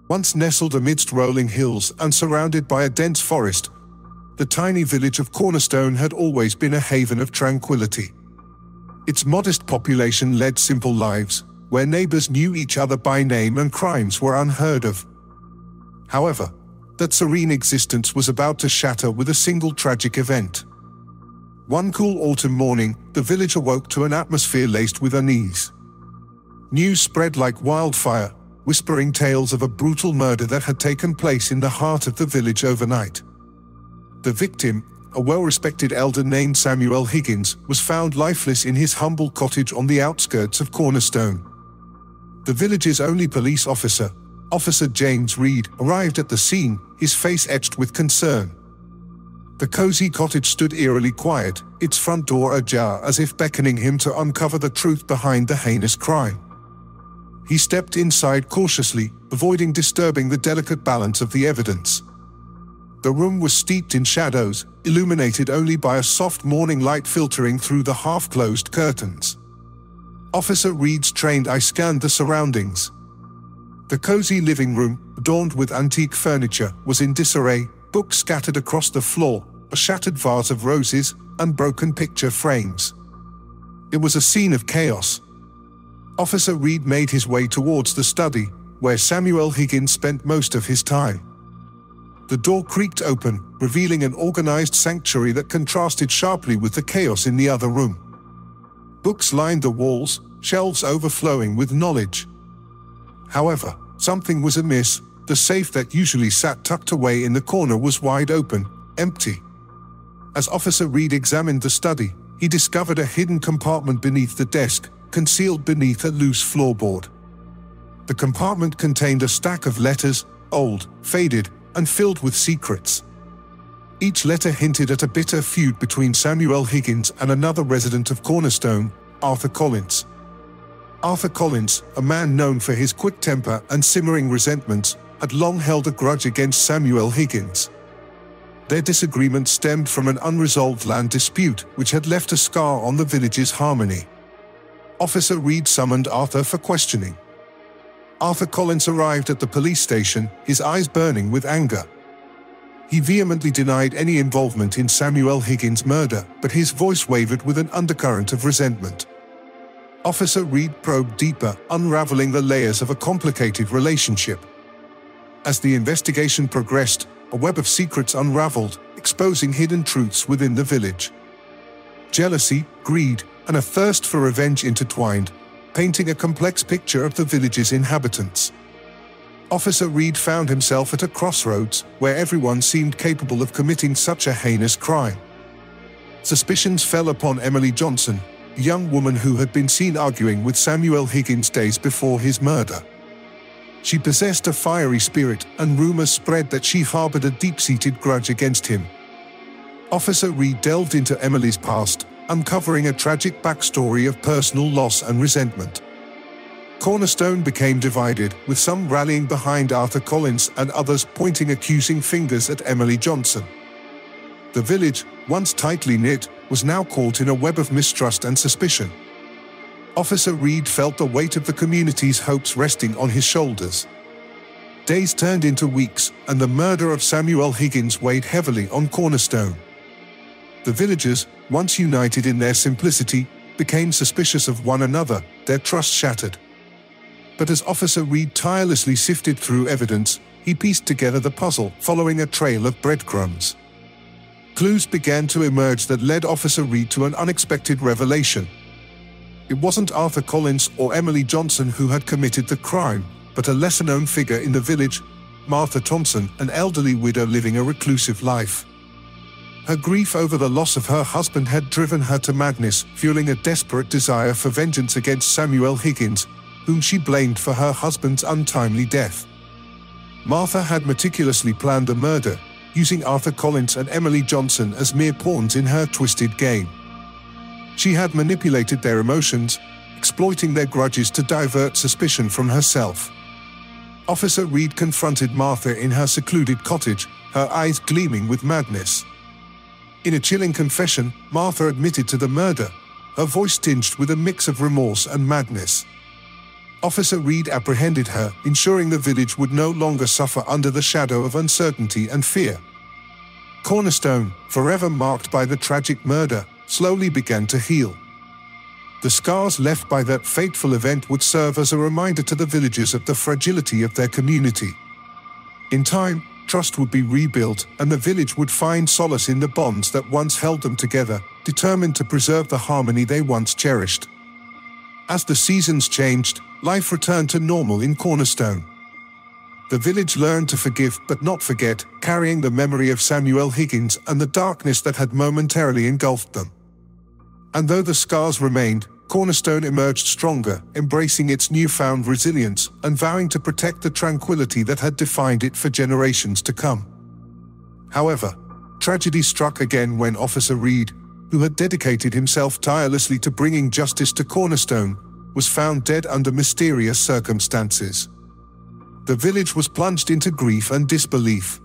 Once nestled amidst rolling hills and surrounded by a dense forest, the tiny village of Cornerstone had always been a haven of tranquility. Its modest population led simple lives, where neighbors knew each other by name and crimes were unheard of. However, that serene existence was about to shatter with a single tragic event. One cool autumn morning, the village awoke to an atmosphere laced with unease. News spread like wildfire, whispering tales of a brutal murder that had taken place in the heart of the village overnight. The victim, a well-respected elder named Samuel Higgins, was found lifeless in his humble cottage on the outskirts of Cornerstone. The village's only police officer, Officer James Reed, arrived at the scene, his face etched with concern. The cozy cottage stood eerily quiet, its front door ajar as if beckoning him to uncover the truth behind the heinous crime. He stepped inside cautiously, avoiding disturbing the delicate balance of the evidence. The room was steeped in shadows, illuminated only by a soft morning light filtering through the half-closed curtains. Officer Reed's trained eye scanned the surroundings. The cozy living room, adorned with antique furniture, was in disarray, books scattered across the floor, a shattered vase of roses, and broken picture frames. It was a scene of chaos. Officer Reed made his way towards the study, where Samuel Higgins spent most of his time. The door creaked open, revealing an organized sanctuary that contrasted sharply with the chaos in the other room. Books lined the walls, shelves overflowing with knowledge. However, something was amiss. The safe that usually sat tucked away in the corner was wide open, empty. As Officer Reed examined the study, he discovered a hidden compartment beneath the desk, concealed beneath a loose floorboard. The compartment contained a stack of letters, old, faded, and filled with secrets. Each letter hinted at a bitter feud between Samuel Higgins and another resident of Cornerstone, Arthur Collins. Arthur Collins, a man known for his quick temper and simmering resentments, had long held a grudge against Samuel Higgins. Their disagreement stemmed from an unresolved land dispute which had left a scar on the village's harmony. Officer Reed summoned Arthur for questioning. Arthur Collins arrived at the police station, his eyes burning with anger. He vehemently denied any involvement in Samuel Higgins' murder, but his voice wavered with an undercurrent of resentment. Officer Reed probed deeper, unraveling the layers of a complicated relationship. As the investigation progressed, a web of secrets unraveled, exposing hidden truths within the village. Jealousy, greed, and a thirst for revenge intertwined, painting a complex picture of the village's inhabitants. Officer Reed found himself at a crossroads where everyone seemed capable of committing such a heinous crime. Suspicions fell upon Emily Johnson, a young woman who had been seen arguing with Samuel Higgins days before his murder. She possessed a fiery spirit, and rumors spread that she harbored a deep-seated grudge against him. Officer Reed delved into Emily's past, uncovering a tragic backstory of personal loss and resentment. Cornerstone became divided, with some rallying behind Arthur Collins and others pointing accusing fingers at Emily Johnson. The village, once tightly knit, was now caught in a web of mistrust and suspicion. Officer Reed felt the weight of the community's hopes resting on his shoulders. Days turned into weeks, and the murder of Samuel Higgins weighed heavily on Cornerstone. The villagers, once united in their simplicity, became suspicious of one another, their trust shattered. But as Officer Reed tirelessly sifted through evidence, he pieced together the puzzle, following a trail of breadcrumbs. Clues began to emerge that led Officer Reed to an unexpected revelation. It wasn't Arthur Collins or Emily Johnson who had committed the crime, but a lesser-known figure in the village, Martha Thompson, an elderly widow living a reclusive life. Her grief over the loss of her husband had driven her to madness, fueling a desperate desire for vengeance against Samuel Higgins, whom she blamed for her husband's untimely death. Martha had meticulously planned the murder, using Arthur Collins and Emily Johnson as mere pawns in her twisted game. She had manipulated their emotions, exploiting their grudges to divert suspicion from herself. Officer Reed confronted Martha in her secluded cottage, her eyes gleaming with madness. In a chilling confession, Martha admitted to the murder, her voice tinged with a mix of remorse and madness. Officer Reed apprehended her, ensuring the village would no longer suffer under the shadow of uncertainty and fear. Cornerstone, forever marked by the tragic murder, slowly began to heal. The scars left by that fateful event would serve as a reminder to the villagers of the fragility of their community. In time, trust would be rebuilt, and the village would find solace in the bonds that once held them together, determined to preserve the harmony they once cherished. As the seasons changed, life returned to normal in Cornerstone. The village learned to forgive but not forget, carrying the memory of Samuel Higgins and the darkness that had momentarily engulfed them. And though the scars remained, Cornerstone emerged stronger, embracing its newfound resilience and vowing to protect the tranquility that had defined it for generations to come. However, tragedy struck again when Officer Reed, who had dedicated himself tirelessly to bringing justice to Cornerstone, was found dead under mysterious circumstances. The village was plunged into grief and disbelief.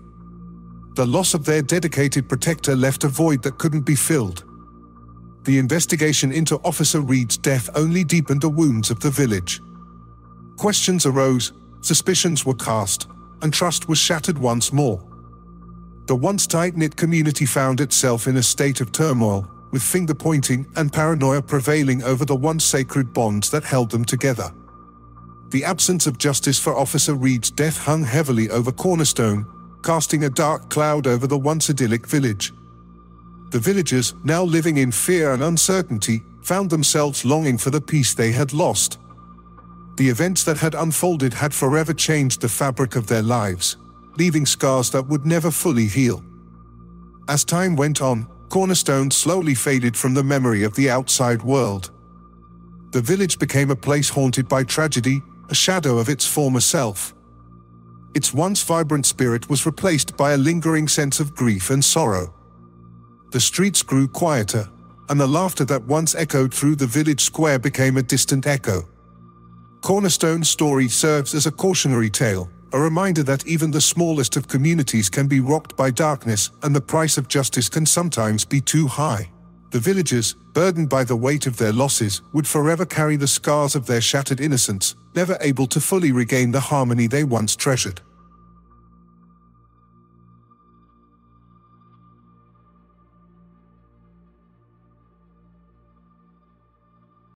The loss of their dedicated protector left a void that couldn't be filled. The investigation into Officer Reed's death only deepened the wounds of the village. Questions arose, suspicions were cast, and trust was shattered once more. The once tight-knit community found itself in a state of turmoil, with finger-pointing and paranoia prevailing over the once sacred bonds that held them together. The absence of justice for Officer Reed's death hung heavily over Cornerstone, casting a dark cloud over the once idyllic village. The villagers, now living in fear and uncertainty, found themselves longing for the peace they had lost. The events that had unfolded had forever changed the fabric of their lives, leaving scars that would never fully heal. As time went on, Cornerstone slowly faded from the memory of the outside world. The village became a place haunted by tragedy, a shadow of its former self. Its once vibrant spirit was replaced by a lingering sense of grief and sorrow. The streets grew quieter, and the laughter that once echoed through the village square became a distant echo. Cornerstone's story serves as a cautionary tale, a reminder that even the smallest of communities can be rocked by darkness, and the price of justice can sometimes be too high. The villagers, burdened by the weight of their losses, would forever carry the scars of their shattered innocence, never able to fully regain the harmony they once treasured.